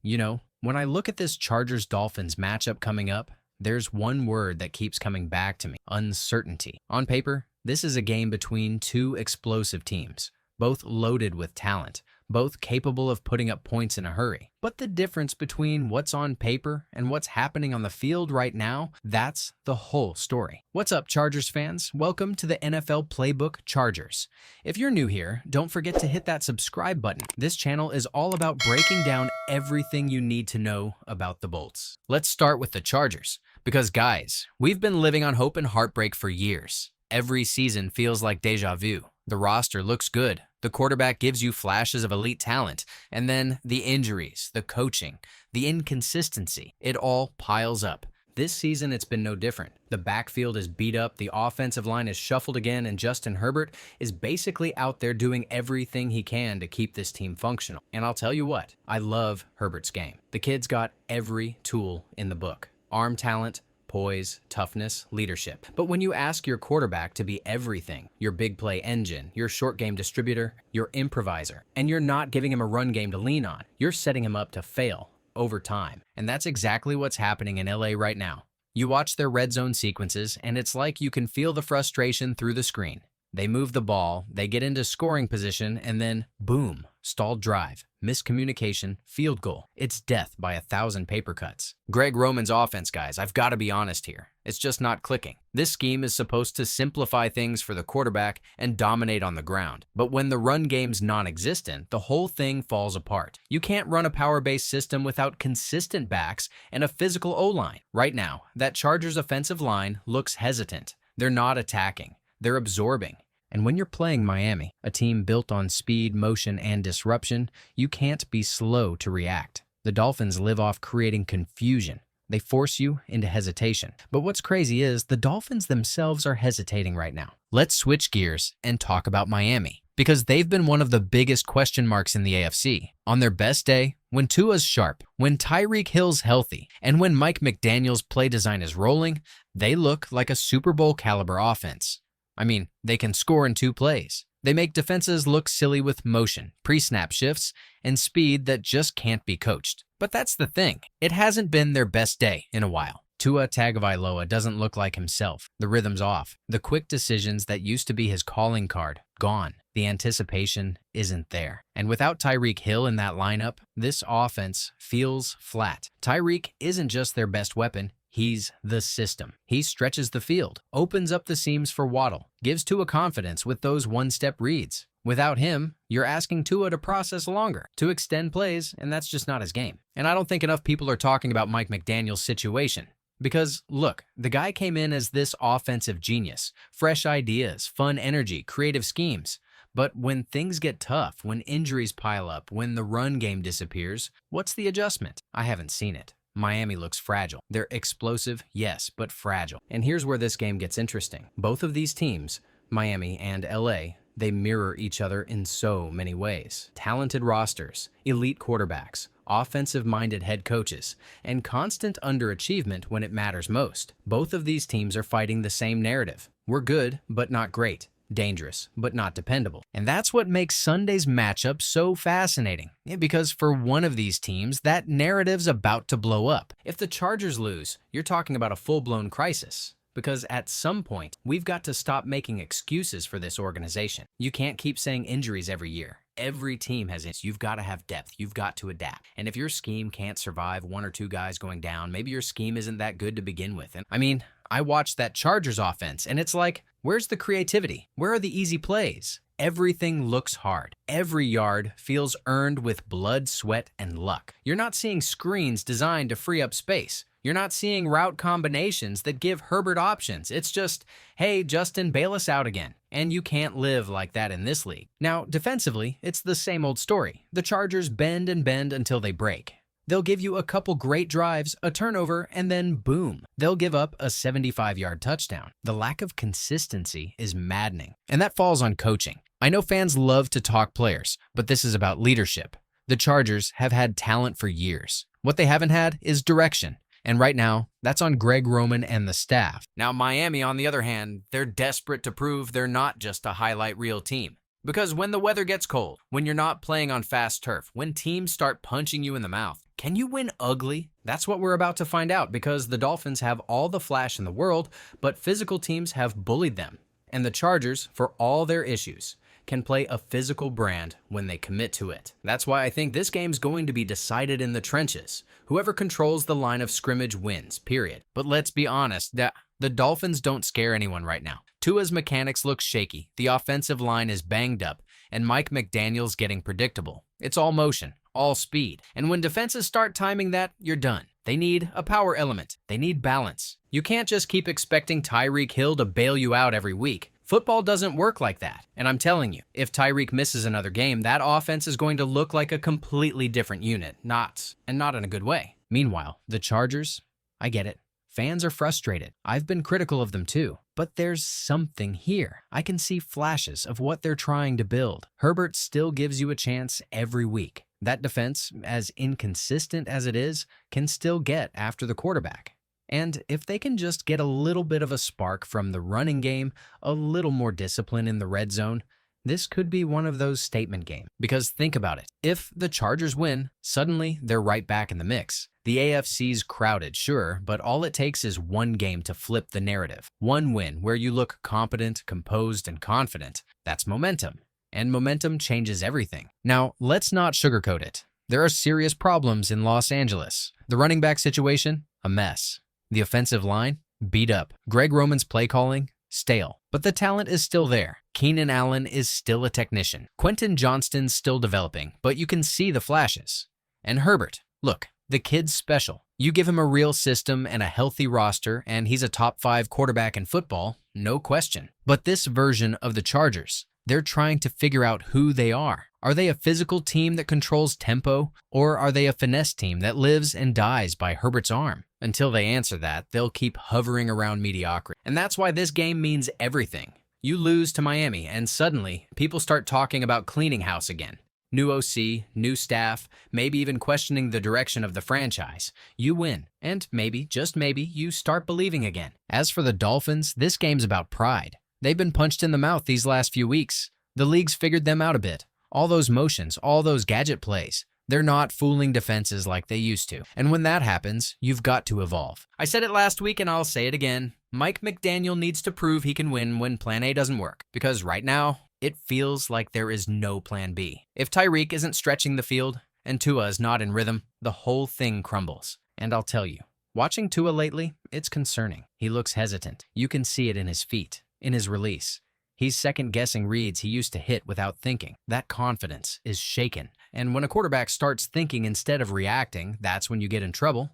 When I look at this Chargers-Dolphins matchup coming up, there's one word that keeps coming back to me: uncertainty. On paper, this is a game between two explosive teams, both loaded with talent, both capable of putting up points in a hurry. But the difference between what's on paper and what's happening on the field right now, that's the whole story. What's up, Chargers fans? Welcome to the NFL Playbook Chargers. If you're new here, don't forget to hit that subscribe button. This channel is all about breaking down everything you need to know about the Bolts. Let's start with the Chargers, because guys, we've been living on hope and heartbreak for years. Every season feels like deja vu. The roster looks good. The quarterback gives you flashes of elite talent. And then the injuries, the coaching, the inconsistency, it all piles up. This season, it's been no different. The backfield is beat up, the offensive line is shuffled again, and Justin Herbert is basically out there doing everything he can to keep this team functional. And I'll tell you what, I love Herbert's game. The kid's got every tool in the book: arm talent, poise, toughness, leadership. But when you ask your quarterback to be everything, your big play engine, your short game distributor, your improviser, and you're not giving him a run game to lean on, you're setting him up to fail over time. And that's exactly what's happening in LA right now. You watch their red zone sequences, and it's like you can feel the frustration through the screen. They move the ball, they get into scoring position, and then boom, stalled drive, miscommunication, field goal. It's death by 1,000 paper cuts. Greg Roman's offense, guys, I've got to be honest here. It's just not clicking. This scheme is supposed to simplify things for the quarterback and dominate on the ground. But when the run game's non-existent, the whole thing falls apart. You can't run a power-based system without consistent backs and a physical O-line. Right now, that Chargers offensive line looks hesitant. They're not attacking. They're absorbing. And when you're playing Miami, a team built on speed, motion, and disruption, you can't be slow to react. The Dolphins live off creating confusion. They force you into hesitation. But what's crazy is the Dolphins themselves are hesitating right now. Let's switch gears and talk about Miami, because they've been one of the biggest question marks in the AFC. On their best day, when Tua's sharp, when Tyreek Hill's healthy, and when Mike McDaniel's play design is rolling, they look like a Super Bowl caliber offense. I mean, they can score in 2 plays. They make defenses look silly with motion, pre-snap shifts, and speed that just can't be coached. But that's the thing. It hasn't been their best day in a while. Tua Tagovailoa doesn't look like himself. The rhythm's off. The quick decisions that used to be his calling card, gone. The anticipation isn't there. And without Tyreek Hill in that lineup, this offense feels flat. Tyreek isn't just their best weapon. He's the system. He stretches the field, opens up the seams for Waddle, gives Tua confidence with those one-step reads. Without him, you're asking Tua to process longer, to extend plays, and that's just not his game. And I don't think enough people are talking about Mike McDaniel's situation. Because, look, the guy came in as this offensive genius, fresh ideas, fun energy, creative schemes. But when things get tough, when injuries pile up, when the run game disappears, what's the adjustment? I haven't seen it. Miami looks fragile. They're explosive, yes, but fragile. And here's where this game gets interesting. Both of these teams, Miami and LA, they mirror each other in so many ways. Talented rosters, elite quarterbacks, offensive-minded head coaches, and constant underachievement when it matters most. Both of these teams are fighting the same narrative. We're good, but not great. Dangerous, but not dependable. And that's what makes Sunday's matchup so fascinating. Because for one of these teams, that narrative's about to blow up. If the Chargers lose, you're talking about a full-blown crisis. Because at some point, we've got to stop making excuses for this organization. You can't keep saying injuries every year. Every team has it. You've got to have depth. You've got to adapt. And if your scheme can't survive 1 or 2 guys going down, maybe your scheme isn't that good to begin with. And I watched that Chargers offense, and it's like, where's the creativity? Where are the easy plays? Everything looks hard. Every yard feels earned with blood, sweat, and luck. You're not seeing screens designed to free up space. You're not seeing route combinations that give Herbert options. It's just, hey, Justin, bail us out again. And you can't live like that in this league. Now, defensively, it's the same old story. The Chargers bend and bend until they break. They'll give you a couple great drives, a turnover, and then boom, they'll give up a 75-yard touchdown. The lack of consistency is maddening, and that falls on coaching. I know fans love to talk players, but this is about leadership. The Chargers have had talent for years. What they haven't had is direction. And right now, that's on Greg Roman and the staff. Now, Miami, on the other hand, they're desperate to prove they're not just a highlight reel team. Because when the weather gets cold, when you're not playing on fast turf, when teams start punching you in the mouth, can you win ugly? That's what we're about to find out, because the Dolphins have all the flash in the world, but physical teams have bullied them. And the Chargers, for all their issues, can play a physical brand when they commit to it. That's why I think this game's going to be decided in the trenches. Whoever controls the line of scrimmage wins, period. But let's be honest, the Dolphins don't scare anyone right now. Tua's mechanics look shaky, the offensive line is banged up, and Mike McDaniel's getting predictable. It's all motion, all speed, and when defenses start timing that, you're done. They need a power element. They need balance. You can't just keep expecting Tyreek Hill to bail you out every week. Football doesn't work like that. And I'm telling you, if Tyreek misses another game, that offense is going to look like a completely different unit, not in a good way. Meanwhile, the Chargers, I get it. Fans are frustrated. I've been critical of them too. But there's something here. I can see flashes of what they're trying to build. Herbert still gives you a chance every week. That defense, as inconsistent as it is, can still get after the quarterback. And if they can just get a little bit of a spark from the running game, a little more discipline in the red zone, this could be one of those statement games. Because think about it. If the Chargers win, suddenly they're right back in the mix. The AFC's crowded, sure, but all it takes is one game to flip the narrative. One win where you look competent, composed, and confident. That's momentum. And momentum changes everything. Now, let's not sugarcoat it. There are serious problems in Los Angeles. The running back situation, a mess. The offensive line, beat up. Greg Roman's play calling, stale. But the talent is still there. Keenan Allen is still a technician. Quentin Johnston's still developing, but you can see the flashes. And Herbert, look, the kid's special. You give him a real system and a healthy roster, and he's a top 5 quarterback in football, no question. But this version of the Chargers, they're trying to figure out who they are. Are they a physical team that controls tempo, or are they a finesse team that lives and dies by Herbert's arm? Until they answer that, they'll keep hovering around mediocrity. And that's why this game means everything. You lose to Miami, and suddenly, people start talking about cleaning house again. New OC, new staff, maybe even questioning the direction of the franchise. You win, and maybe, just maybe, you start believing again. As for the Dolphins, this game's about pride. They've been punched in the mouth these last few weeks. The league's figured them out a bit. All those motions, all those gadget plays. They're not fooling defenses like they used to. And when that happens, you've got to evolve. I said it last week and I'll say it again. Mike McDaniel needs to prove he can win when plan A doesn't work. Because right now, it feels like there is no plan B. If Tyreek isn't stretching the field and Tua is not in rhythm, the whole thing crumbles. And I'll tell you, watching Tua lately, it's concerning. He looks hesitant. You can see it in his feet, in his release. He's second-guessing reads he used to hit without thinking. That confidence is shaken. And when a quarterback starts thinking instead of reacting, that's when you get in trouble.